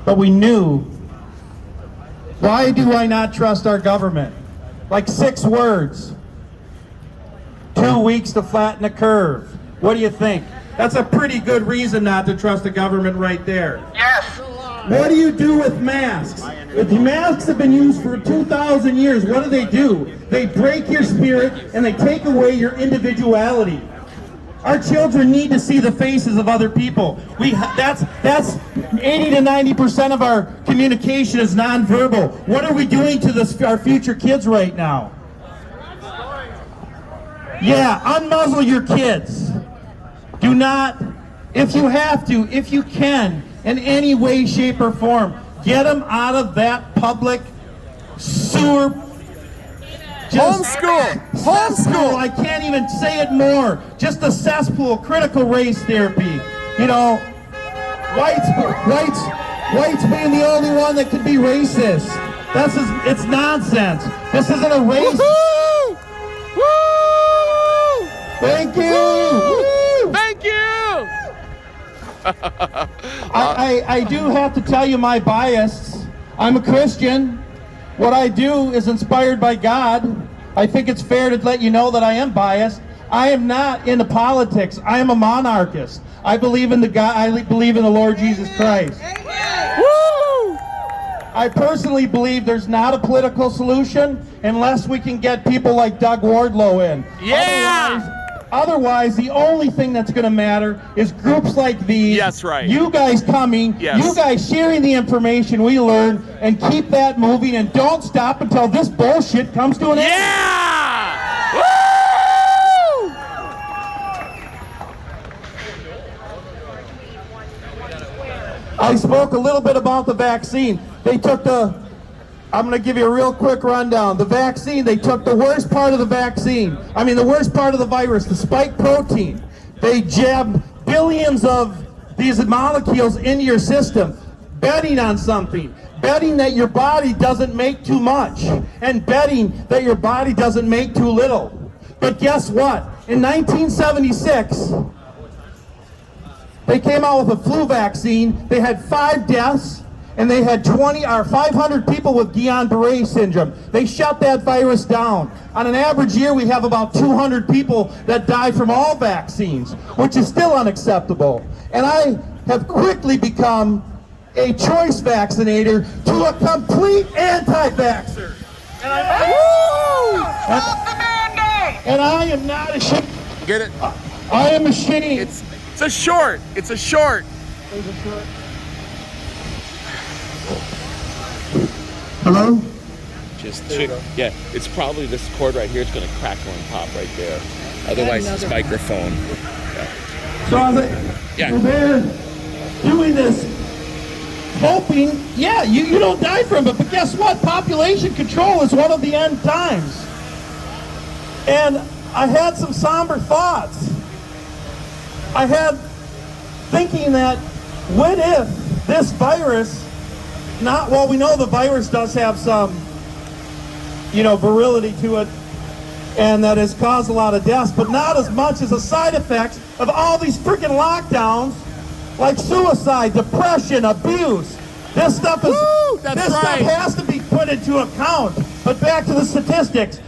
but we knew. Why do I not trust our government? Like 6 words. 2 weeks to flatten the curve. What do you think? That's a pretty good reason not to trust the government right there. Yes. What do you do with masks? If the masks have been used for 2,000 years, what do? They break your spirit and they take away your individuality. Our children need to see the faces of other people. That's 80 to 90% of our communication is nonverbal. What are we doing to our future kids right now? Yeah, unmuzzle your kids. Do not, if you have to, if you can, in any way, shape, or form, get them out of that public sewer. Homeschool. I can't even say it more. Just a cesspool, critical race therapy. You know, whites being the only one that could be racist. It's nonsense. This isn't a race. Woo! Woo! Thank you. Woo! Thank you. I do have to tell you my bias. I'm a Christian. What I do is inspired by God. I think it's fair to let you know that I am biased. I am not into politics. I am a monarchist. I believe in I believe in the Lord Jesus Christ. Woo! I personally believe there's not a political solution unless we can get people like Doug Wardlow in. Yeah! Otherwise, the only thing that's going to matter is groups like these. Yes, right. You guys coming, yes. You guys sharing the information we learn, and keep that moving, and don't stop until this bullshit comes to an end. Yeah! Woo! I spoke a little bit about the vaccine. I'm going to give you a real quick rundown. The vaccine, they took the worst part of the vaccine. I mean, the worst part of the virus, the spike protein. They jabbed billions of these molecules into your system, betting on something. Betting that your body doesn't make too much, and betting that your body doesn't make too little. But guess what? In 1976, they came out with a flu vaccine. They had 5 deaths. And they had 500 people with Guillain-Barré syndrome. They shut that virus down. On an average year, we have about 200 people that die from all vaccines, which is still unacceptable. And I have quickly become a choice vaccinator to a complete anti-vaxxer. And I am not ashamed. Get it? I am ashamed. It's a short. It's a short. Hello? Yeah, it's probably this cord right here. It's going to crackle and pop right there. Otherwise, it's microphone. Yeah. So they're doing this, hoping, yeah, you don't die from it, but guess what? Population control is one of the end times. And I had some somber thoughts. I had thinking that, what if this virus, we know the virus does have some, virility to it, and that has caused a lot of deaths, but not as much as the side effects of all these freaking lockdowns, like suicide, depression, abuse. This stuff has to be put into account. But back to the statistics.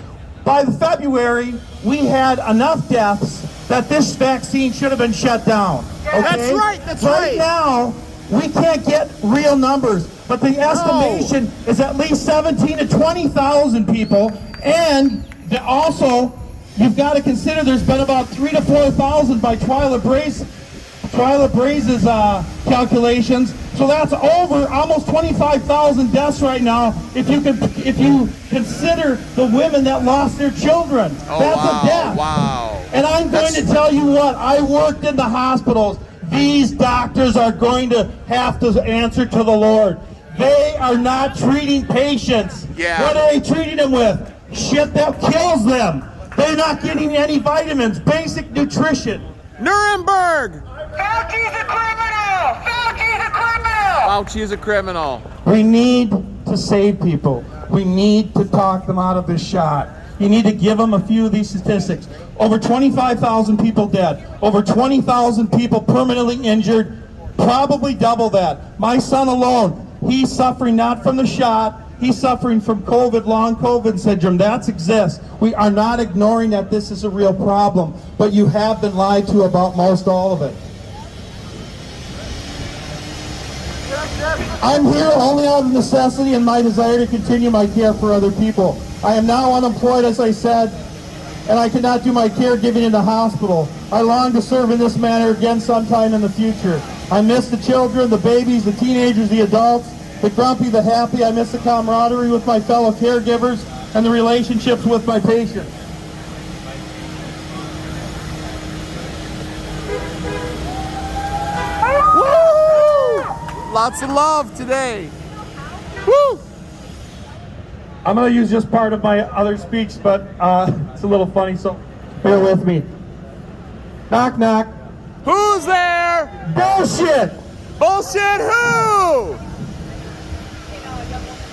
By February, we had enough deaths that this vaccine should have been shut down. Okay? That's right. Right now, we can't get real numbers, but the estimation is at least 17 to 20,000 people, and also you've got to consider there's been about 3,000 to 4,000 by Twyla Braze's calculations, so that's over almost 25,000 deaths right now. If you consider the women that lost their children, a death. Wow! And I'm going to tell you what, I worked in the hospitals. These doctors are going to have to answer to the Lord. They are not treating patients. Yeah. What are they treating them with? Shit that kills them. They're not getting any vitamins, basic nutrition. Nuremberg! Fauci's a criminal! Fauci's a criminal! Fauci is a criminal. We need to save people. We need to talk them out of this shot. You need to give them a few of these statistics. Over 25,000 people dead. Over 20,000 people permanently injured. Probably double that. My son alone, he's suffering not from the shot, he's suffering from COVID, long COVID syndrome. That exists. We are not ignoring that this is a real problem, but you have been lied to about most all of it. I'm here only out of necessity and my desire to continue my care for other people. I am now unemployed, as I said, and I cannot do my caregiving in the hospital. I long to serve in this manner again sometime in the future. I miss the children, the babies, the teenagers, the adults, the grumpy, the happy. I miss the camaraderie with my fellow caregivers and the relationships with my patients. Woo! Lots of love today. Woo! I'm going to use just part of my other speech, but it's a little funny, so bear with me. Knock, knock. Who's there? Bullshit! Bullshit who?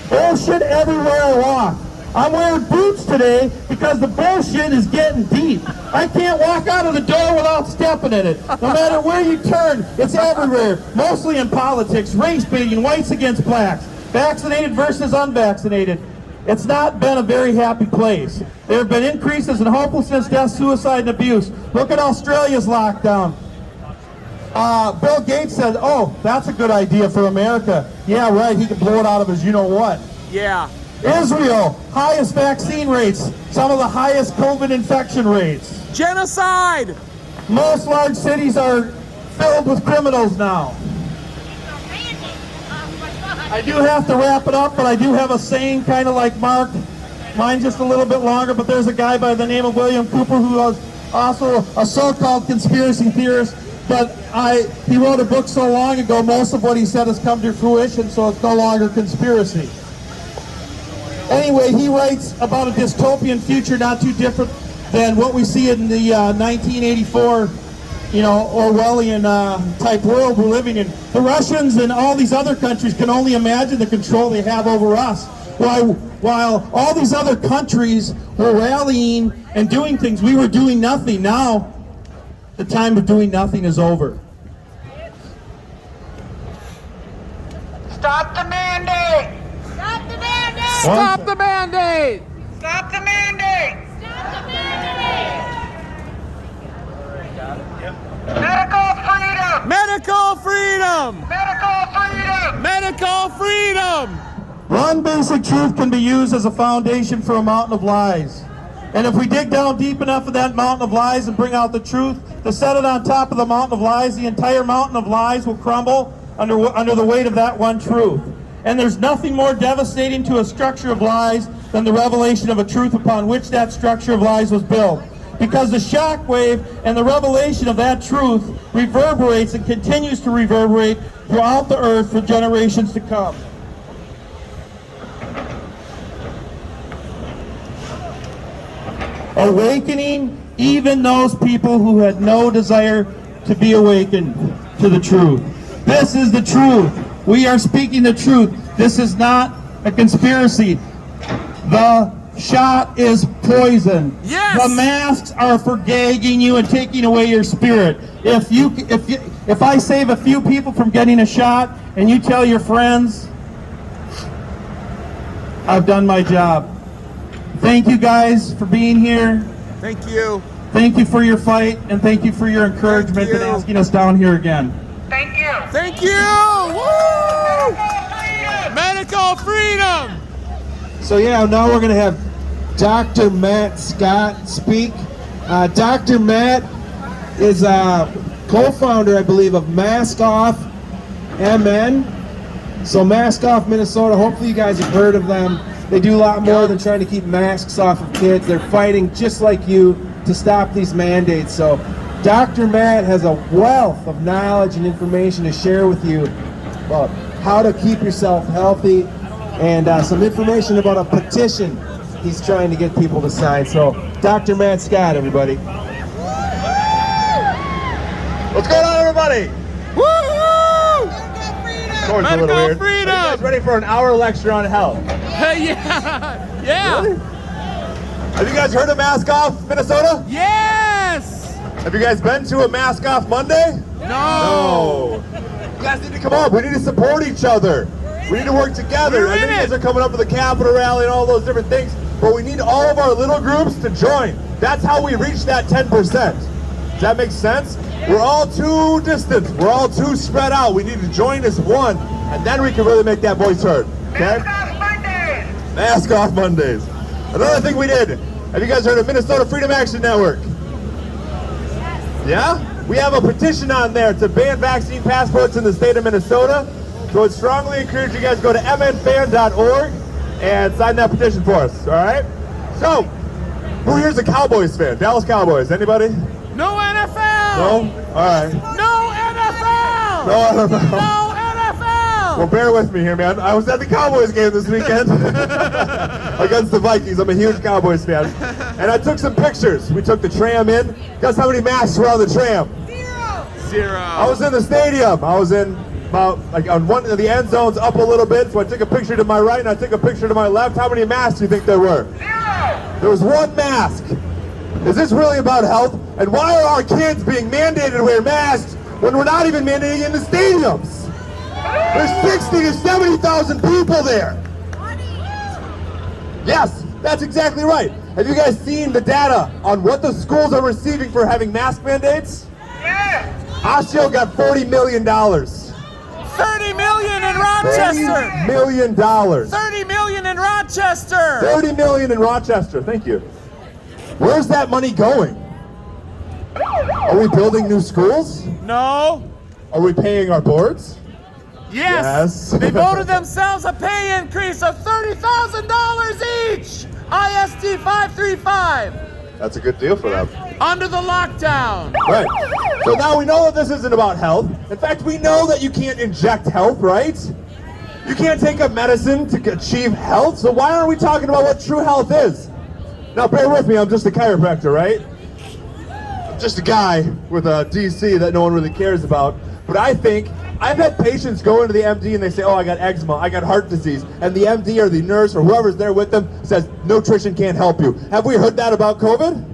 Bullshit everywhere I walk. I'm wearing boots today because the bullshit is getting deep. I can't walk out of the door without stepping in it. No matter where you turn, it's everywhere. Mostly in politics, race baiting, whites against blacks, vaccinated versus unvaccinated. It's not been a very happy place. There have been increases in hopelessness, death, suicide, and abuse. Look at Australia's lockdown. Bill Gates said, oh, that's a good idea for America. Yeah, right, he can blow it out of his you-know-what. Yeah. Israel, highest vaccine rates, some of the highest COVID infection rates. Genocide! Most large cities are filled with criminals now. I do have to wrap it up, but I do have a saying kind of like Mark. Mine's just a little bit longer, but there's a guy by the name of William Cooper who was also a so-called conspiracy theorist, but he wrote a book so long ago, most of what he said has come to fruition, so it's no longer conspiracy. Anyway, he writes about a dystopian future not too different than what we see in the 1984 Orwellian type world we're living in. The Russians and all these other countries can only imagine the control they have over us. While all these other countries were rallying and doing things, we were doing nothing. Now, the time of doing nothing is over. Stop the mandate! Stop the mandate! Stop the mandate! Stop the mandate! Stop the mandate! Medical freedom! Medical freedom! Medical freedom! Medical freedom! One basic truth can be used as a foundation for a mountain of lies. And if we dig down deep enough in that mountain of lies and bring out the truth, to set it on top of the mountain of lies, the entire mountain of lies will crumble under the weight of that one truth. And there's nothing more devastating to a structure of lies than the revelation of a truth upon which that structure of lies was built. Because the shock wave and the revelation of that truth reverberates and continues to reverberate throughout the earth for generations to come. Awakening even those people who had no desire to be awakened to the truth. This is the truth. We are speaking the truth. This is not a conspiracy. The shot is poison. Yes! The masks are for gagging you and taking away your spirit. If I save a few people from getting a shot and you tell your friends, I've done my job. Thank you guys for being here. Thank you. Thank you for your fight, and thank you for your encouragement Thank and you. asking us down here again. Thank you! Thank you! Woo! Medical freedom! Medical freedom! So yeah, now we're going to have Dr. Matt Scott speak. Dr. Matt is a co-founder, I believe, of Mask Off MN. So Mask Off Minnesota, hopefully you guys have heard of them. They do a lot more than trying to keep masks off of kids. They're fighting just like you to stop these mandates. So Dr. Matt has a wealth of knowledge and information to share with you about how to keep yourself healthy and some information about a petition he's trying to get people to sign. So Dr. Matt Scott, everybody. What's going on, everybody? Woo! George, a little Medical weird. freedom! Are you guys ready for an hour lecture on health? Hey, yeah! Yeah! Really? Have you guys heard of Mask Off Minnesota? Yes! Have you guys been to a Mask Off Monday? No! You guys need to come up. We need to support each other. We need to work together. I know you guys are coming up to the Capitol rally and all those different things, but we need all of our little groups to join. That's how we reach that 10%. Does that make sense? We're all too distant. We're all too spread out. We need to join as one, and then we can really make that voice heard. Okay? Mask off Mondays! Mask off Mondays. Another thing we did. Have you guys heard of Minnesota Freedom Action Network? Yeah? We have a petition on there to ban vaccine passports in the state of Minnesota. So I'd strongly encourage you guys to go to mnfan.org and sign that petition for us, all right? So, who here's a Cowboys fan? Dallas Cowboys, anybody? No NFL. No? All right. No NFL. No NFL. No NFL. Well, bear with me here, man. I was at the Cowboys game this weekend against the Vikings. I'm a huge Cowboys fan. And I took some pictures. We took the tram in. Guess how many masks were on the tram? Zero. I was in the stadium. I was in about like on one of the end zones up a little bit. So I took a picture to my right and I took a picture to my left. How many masks do you think there were? There was one mask. Is this really about health? And why are our kids being mandated to wear masks when we're not even mandating in the stadiums? There's 60 to 70,000 people there. Yes, that's exactly right. Have you guys seen the data on what the schools are receiving for having mask mandates? Yeah! Osseo got $40 million. 30 million in Rochester. $30 million. 30 million in Rochester. 30 million in Rochester, thank you. Where's that money going? Are we building new schools? No. Are we paying our boards? Yes. Yes. They voted themselves a pay increase of $30,000 each. ISD 535. That's a good deal for them. Under the lockdown. Right. So now we know that this isn't about health. In fact, we know that you can't inject health, right? You can't take a medicine to achieve health. So why aren't we talking about what true health is? Now, bear with me. I'm just a chiropractor, right? I'm just a guy with a DC that no one really cares about. But I think I've had patients go into the MD and they say, oh, I got eczema, I got heart disease. And the MD or the nurse or whoever's there with them says, nutrition can't help you. Have we heard that about COVID?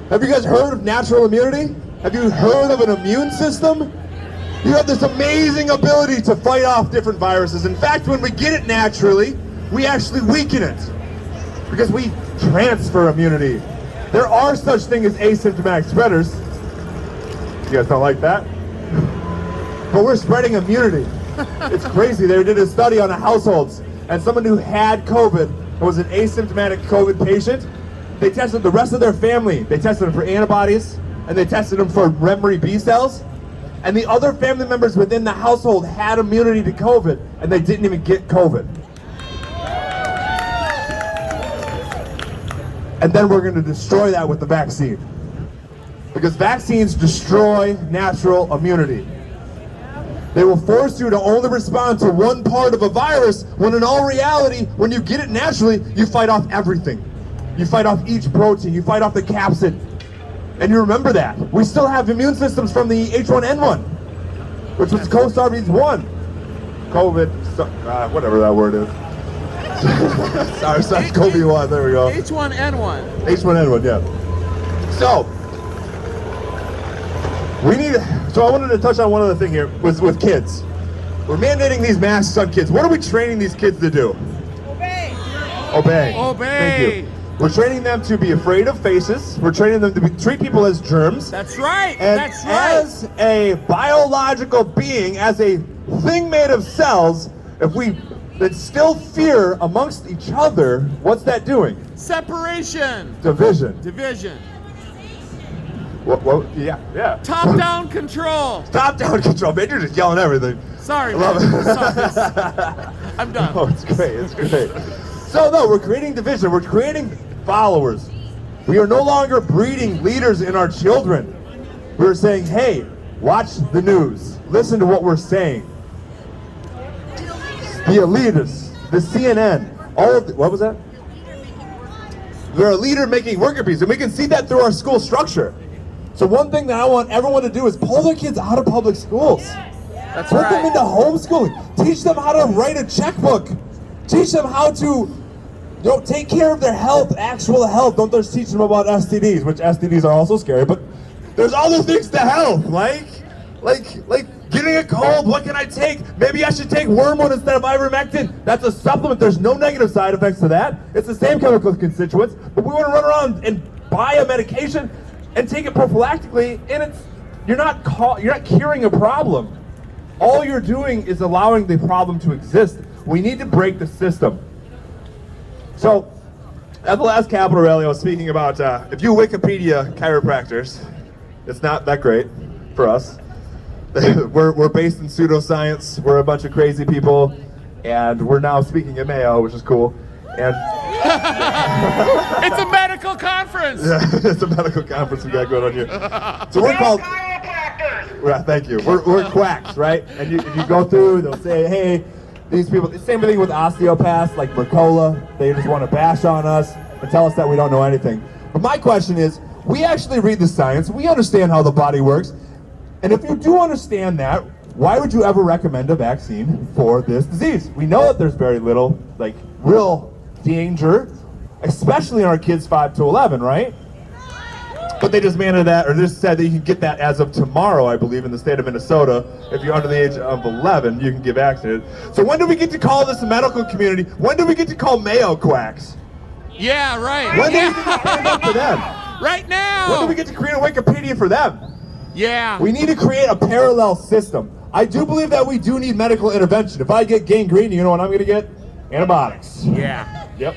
Have you guys heard of natural immunity? Have you heard of an immune system? You have this amazing ability to fight off different viruses. In fact, when we get it naturally, we actually weaken it because we transfer immunity. There are such things as asymptomatic spreaders. You guys don't like that? But we're spreading immunity. It's crazy. They did a study on the households, and someone who had COVID and was an asymptomatic COVID patient, they tested the rest of their family. They tested them for antibodies, and they tested them for memory B cells. And the other family members within the household had immunity to COVID, and they didn't even get COVID. And then we're going to destroy that with the vaccine. Because vaccines destroy natural immunity. They will force you to only respond to one part of a virus, when in all reality, when you get it naturally, you fight off everything. You fight off each protein, you fight off the capsid. And you remember that. We still have immune systems from the H1N1, which was SARS-CoV-1. COVID, whatever that word is. Sorry, SARS-CoV-1, there we go. H1N1. H1N1, yeah. So I wanted to touch on one other thing here with kids. We're mandating these masks on kids. What are we training these kids to do? Obey! Obey. Obey. Thank you. We're training them to be afraid of faces. We're training them to treat people as germs. That's right. And That's right. as a biological being, as a thing made of cells, if we instill fear amongst each other, what's that doing? Separation. Division. Division. What? Yeah. Top-down control. Top-down control. Man, you're just yelling everything. Sorry, I love man. it. Sorry. I'm done. Oh, it's great. It's great. So, no, we're creating division. We're creating followers. We are no longer breeding leaders in our children. We're saying, hey, watch the news. Listen to what we're saying. The elitists, the CNN, all of the, what was that? We're a leader making worker bees, and we can see that through our school structure. So one thing that I want everyone to do is pull their kids out of public schools. That's Put right. them into homeschooling. Teach them how to write a checkbook. Teach them how to take care of their health, actual health. Don't just teach them about STDs, which STDs are also scary, but there's other things to health, like Getting a cold, what can I take? Maybe I should take wormwood instead of ivermectin. That's a supplement. There's no negative side effects to that. It's the same chemical constituents, but we want to run around and buy a medication and take it prophylactically, and you're not curing a problem. All you're doing is allowing the problem to exist. We need to break the system. So, at the last Capitol rally, I was speaking about if you Wikipedia chiropractors, it's not that great for us. We're based in pseudoscience. We're a bunch of crazy people, and we're now speaking at Mayo, which is cool. And It's a medical conference. yeah, it's a medical conference we got going on here. So we're called. Right, thank you. We're quacks, right? And if you go through, they'll say, hey, these people. The same thing with osteopaths like Mercola. They just want to bash on us and tell us that we don't know anything. But my question is, we actually read the science. We understand how the body works. And if you do understand that, why would you ever recommend a vaccine for this disease? We know that there's very little, like, real danger, especially in our kids 5 to 11, right? But they just mandated that, or just said that you can get that as of tomorrow, I believe, in the state of Minnesota. If you're under the age of 11, you can get vaccinated. So when do we get to call this a medical community? When do we get to call Mayo quacks? Yeah, right. When do we get to stand up to them? Right now. When do we get to create a Wikipedia for them? Yeah. We need to create a parallel system. I do believe that we do need medical intervention. If I get gangrene, you know what I'm going to get? Antibiotics. Yeah. Yep.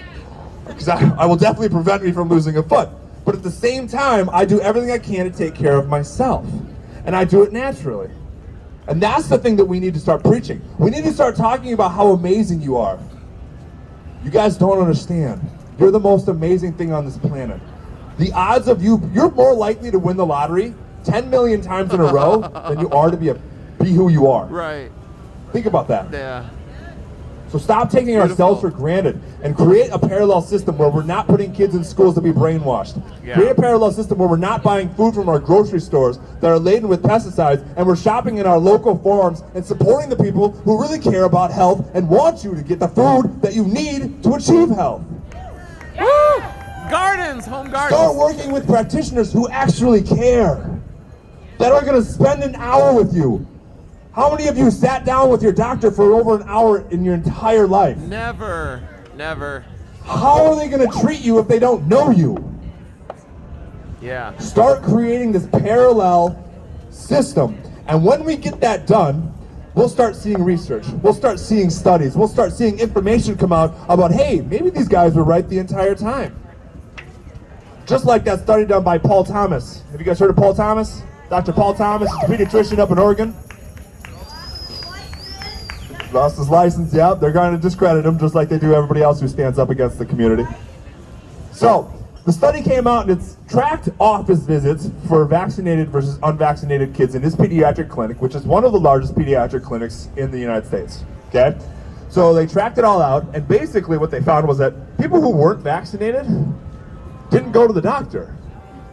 Because I will definitely prevent me from losing a foot. But at the same time, I do everything I can to take care of myself. And I do it naturally. And that's the thing that we need to start preaching. We need to start talking about how amazing you are. You guys don't understand. You're the most amazing thing on this planet. The odds of you're more likely to win the lottery 10 million times in a row than you are to be who you are. Right. Think about that. Yeah. So stop taking ourselves for granted and create a parallel system where we're not putting kids in schools to be brainwashed. Yeah. Create a parallel system where we're not buying food from our grocery stores that are laden with pesticides, and we're shopping in our local farms and supporting the people who really care about health and want you to get the food that you need to achieve health. Woo! Gardens, home gardens. Start working with practitioners who actually care, that are going to spend an hour with you. How many of you sat down with your doctor for over an hour in your entire life? Never. Never. How are they going to treat you if they don't know you? Yeah. Start creating this parallel system. And when we get that done, we'll start seeing research. We'll start seeing studies. We'll start seeing information come out about, hey, maybe these guys were right the entire time. Just like that study done by Paul Thomas. Have you guys heard of Paul Thomas? Dr. Paul Thomas, a pediatrician up in Oregon. Lost his license, yeah. They're going to discredit him just like they do everybody else who stands up against the community. So, the study came out and it's tracked office visits for vaccinated versus unvaccinated kids in his pediatric clinic, which is one of the largest pediatric clinics in the United States, okay? So they tracked it all out, and basically what they found was that people who weren't vaccinated didn't go to the doctor.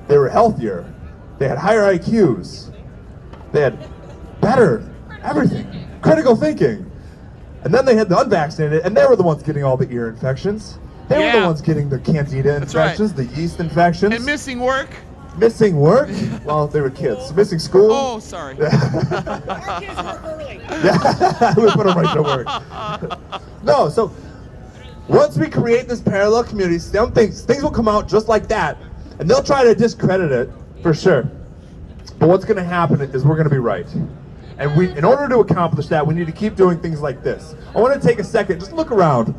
They were healthier. They had higher IQs. They had better everything, critical thinking. And then they had the unvaccinated, and they were the ones getting all the ear infections. They were the ones getting the candida infections, the yeast infections. And missing work. Missing work? Well, they were kids. Missing school? Oh, sorry. Our kids work early. Yeah, we put them right to work. No, so once we create this parallel community, some things will come out just like that, and they'll try to discredit it for sure. But what's going to happen is we're going to be right. And in order to accomplish that, we need to keep doing things like this. I want to take a second, just look around.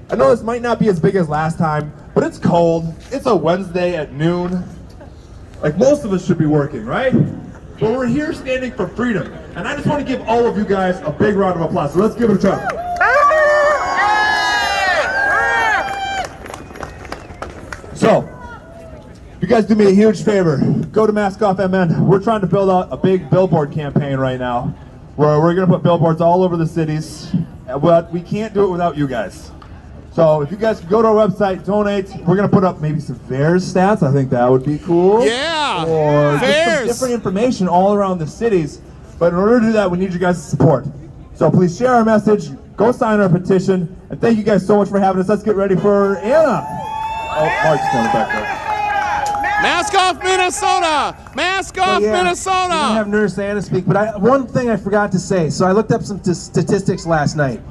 I know this might not be as big as last time, but it's cold. It's a Wednesday at noon. Like most of us should be working, right? But we're here standing for freedom. And I just want to give all of you guys a big round of applause. So let's give it a try. So, you guys do me a huge favor. Go to Mask Off MN. We're trying to build out a big billboard campaign right now, where we're going to put billboards all over the cities, but we can't do it without you guys. So if you guys could go to our website, donate. We're going to put up maybe some VAERS stats. I think that would be cool. Yeah. Or just some VAERS. different information all around the cities. But in order to do that, we need you guys' support. So please share our message, go sign our petition, and thank you guys so much for having us. Let's get ready for Anna. Oh, Mark's coming back there. Mask off, Minnesota! Mask off, Yeah, Minnesota! We're gonna have Nurse Anna speak, but one thing I forgot to say. So I looked up some statistics last night.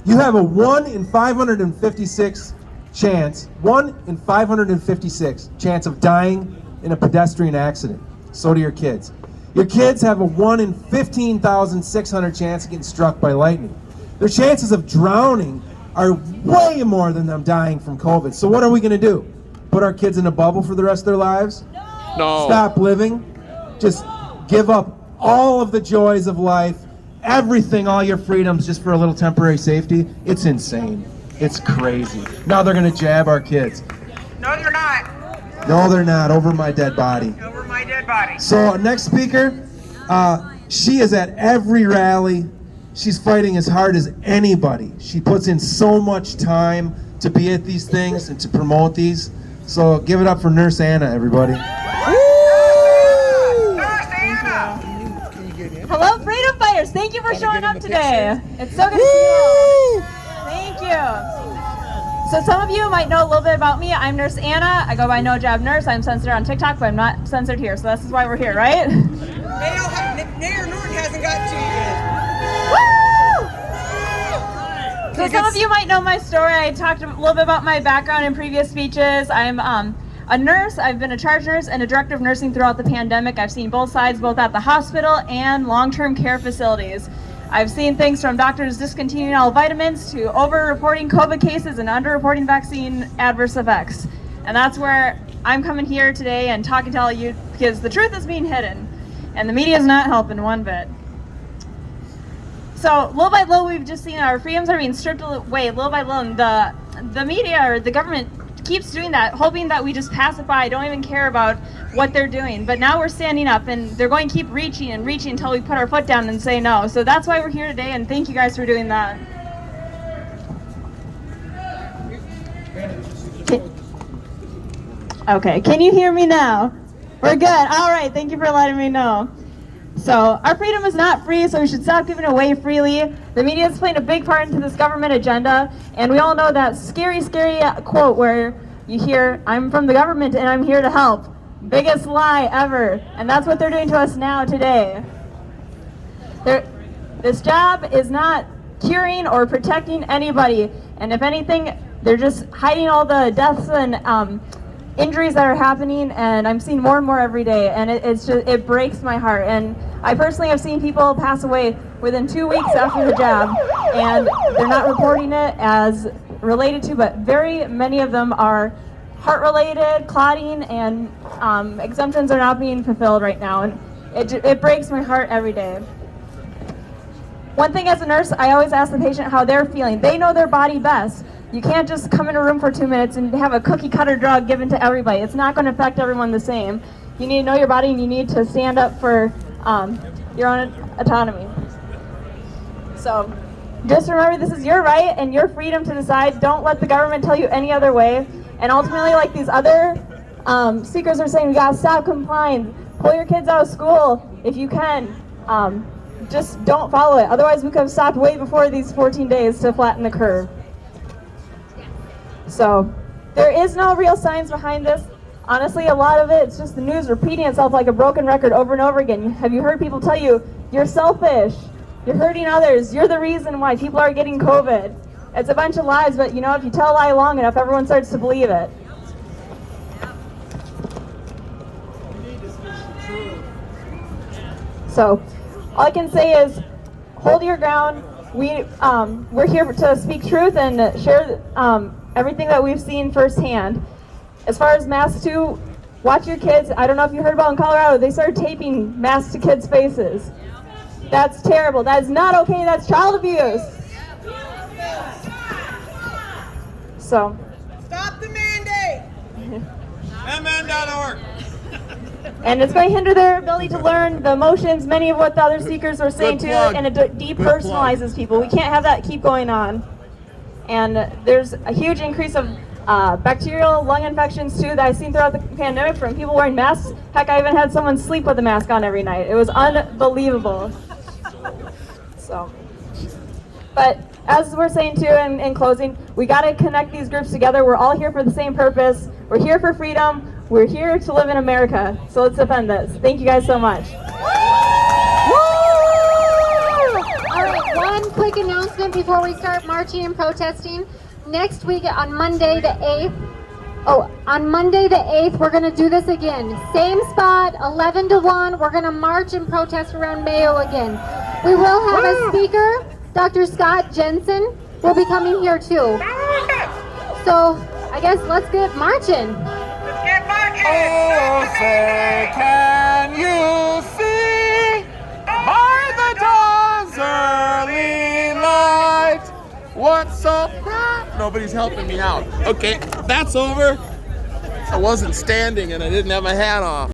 You have a 1 in 556 chance, 1 in 556 chance of dying in a pedestrian accident. So do your kids. Your kids have a 1 in 15,600 chance of getting struck by lightning. Their chances of drowning are way more than them dying from COVID. So what are we gonna do? Put our kids in a bubble for the rest of their lives? No. Stop living? Just give up all of the joys of life, everything, all your freedoms just for a little temporary safety? It's insane. It's crazy. Now they're gonna jab our kids. No, you're not. No, they're not. Over my dead body. Over my dead body. So next speaker, she is at every rally. She's fighting as hard as anybody. She puts in so much time to be at these things and to promote these. So give it up for Nurse Anna, everybody. Nurse Anna. Hello, freedom fighters. Thank you for showing up today. It's so good to see you all. Thank you. So some of you might know a little bit about me. I'm Nurse Anna. I go by No Jab Nurse. I'm censored on TikTok, but I'm not censored here. So this is why we're here, right? Mayor Norton hasn't got to you yet. So some of you might know my story. I talked a little bit about my background in previous speeches. I'm a nurse. I've been a charge nurse and a director of nursing throughout the pandemic. I've seen both sides, both at the hospital and long-term care facilities. I've seen things from doctors discontinuing all vitamins to over-reporting COVID cases and under-reporting vaccine adverse effects. And that's where I'm coming here today and talking to all you, because the truth is being hidden and the media is not helping one bit. So little by little, we've just seen our freedoms are being stripped away little by little, and the media or the government keeps doing that, hoping that we just pacify, don't even care about what they're doing. But now we're standing up, and they're going to keep reaching and reaching until we put our foot down and say no. So that's why we're here today, and thank you guys for doing that. Okay, can you hear me now? We're good. All right, thank you for letting me know. So our freedom is not free, so we should stop giving it away freely. The media is playing a big part into this government agenda, and we all know that scary, scary quote where you hear, "I'm from the government and I'm here to help." Biggest lie ever, and that's what they're doing to us now today. This job is not curing or protecting anybody, and if anything, they're just hiding all the deaths and injuries that are happening, and I'm seeing more and more every day, and it breaks my heart. And I personally have seen people pass away within 2 weeks after the jab, and they're not reporting it as related to, but very many of them are heart-related, clotting, and exemptions are not being fulfilled right now, and it breaks my heart every day. One thing as a nurse, I always ask the patient how they're feeling. They know their body best. You can't just come in a room for 2 minutes and have a cookie cutter drug given to everybody. It's not going to affect everyone the same. You need to know your body, and you need to stand up for your own autonomy. So just remember, this is your right and your freedom to decide. Don't let the government tell you any other way. And ultimately, like these other speakers are saying, we got to stop complying. Pull your kids out of school if you can. Just don't follow it. Otherwise, we could have stopped way before these 14 days to flatten the curve. So there is no real science behind this. Honestly, a lot of it, it's just the news repeating itself like a broken record over and over again. Have you heard people tell you, you're selfish, you're hurting others, you're the reason why people are getting COVID? It's a bunch of lies, but you know, if you tell a lie long enough, everyone starts to believe it. So all I can say is, hold your ground. We're here to speak truth and share everything that we've seen firsthand. As far as masks too, watch your kids. I don't know if you heard about in Colorado, they started taping masks to kids' faces. That's terrible. That is not okay. That's child abuse. So. Stop the mandate. MN.org. And it's going to hinder their ability to learn the emotions, many of what the other speakers were saying too, and it depersonalizes people. We can't have that keep going on. And there's a huge increase of bacterial lung infections too that I've seen throughout the pandemic from people wearing masks. Heck, I even had someone sleep with a mask on every night. It was unbelievable. So, but as we're saying too in closing, we got to connect these groups together. We're all here for the same purpose. We're here for freedom. We're here to live in America, so let's defend this. Thank you guys so much. All right, one quick announcement before we start marching and protesting. Next week on Monday the 8th, we're going to do this again. Same spot, 11 to 1. We're going to march and protest around Mayo again. We will have a speaker, Dr. Scott Jensen, will be coming here too. So I guess let's get marching. Get marching! Oh, say, can you see by the dawn's early light what's so bright? Nobody's helping me out. Okay, that's over. I wasn't standing and I didn't have my hat on.